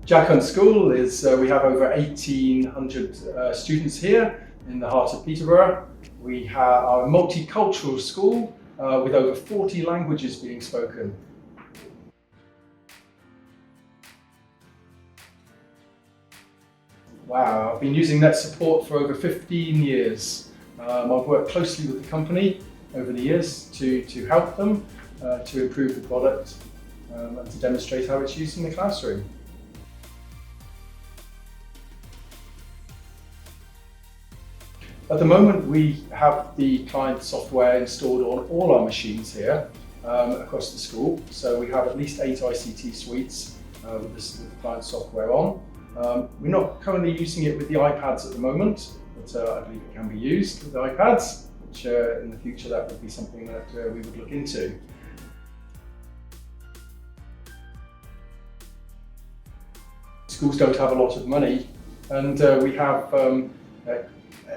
NetSupport School is, we have over 1,800 students here in the heart of Peterborough. We are a multicultural school with over 40 languages being spoken. Wow, I've been using NetSupport for over 15 years. I've worked closely with the company over the years to help them to improve the product and to demonstrate how it's used in the classroom. At the moment, we have the client software installed on all our machines here across the school. So we have at least 8 ICT suites with the client software on. We're not currently using it with the iPads at the moment, but I believe it can be used with the iPads, which in the future that would be something that we would look into. Schools don't have a lot of money, and we have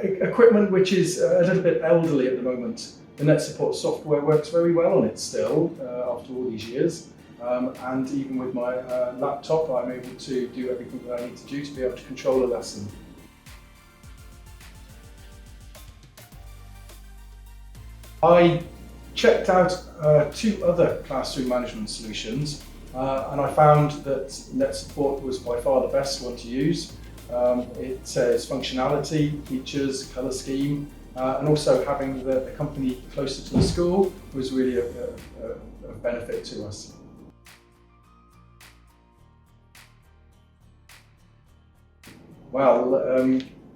equipment which is a little bit elderly at the moment. The NetSupport software works very well on it still after all these years, and even with my laptop I'm able to do everything that I need to do to be able to control a lesson. I checked out 2 other classroom management solutions and I found that NetSupport was by far the best one to use. Its functionality, features, colour scheme, and also having the company closer to the school was really a benefit to us. Well,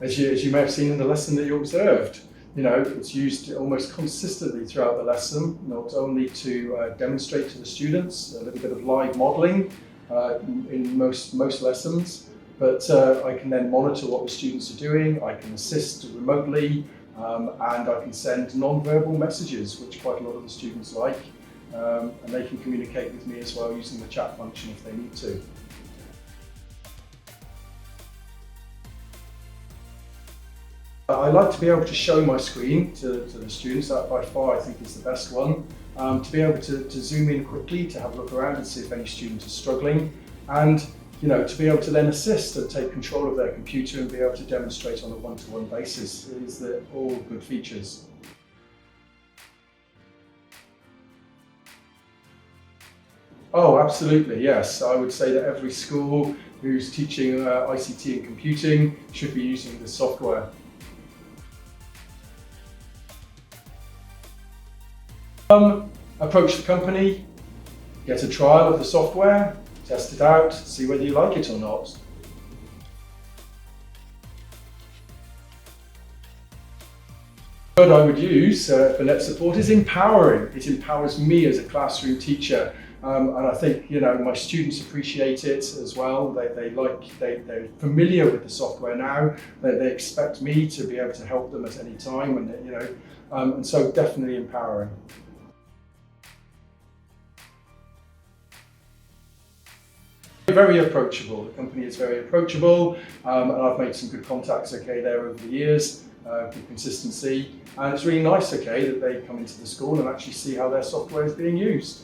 as you may have seen in the lesson that you observed, it's used almost consistently throughout the lesson, not only to demonstrate to the students a little bit of live modelling in most lessons, but I can then monitor what the students are doing, I can assist remotely, and I can send non-verbal messages, which quite a lot of the students like, and they can communicate with me as well using the chat function if they need to. I like to be able to show my screen to the students. That by far I think is the best one. To be able to zoom in quickly, to have a look around and see if any student is struggling, and to be able to then assist and take control of their computer and be able to demonstrate on a one-to-one basis is all good features. Oh, absolutely, yes. I would say that every school who's teaching ICT and computing should be using this software. Approach the company, get a trial of the software, test it out, see whether you like it or not. The word I would use for NetSupport is empowering. It empowers me as a classroom teacher, and I think my students appreciate it as well. They're familiar with the software now. They expect me to be able to help them at any time, and so definitely empowering. Very approachable. The company is very approachable, and I've made some good contacts there over the years, good consistency, and it's really nice that they come into the school and actually see how their software is being used.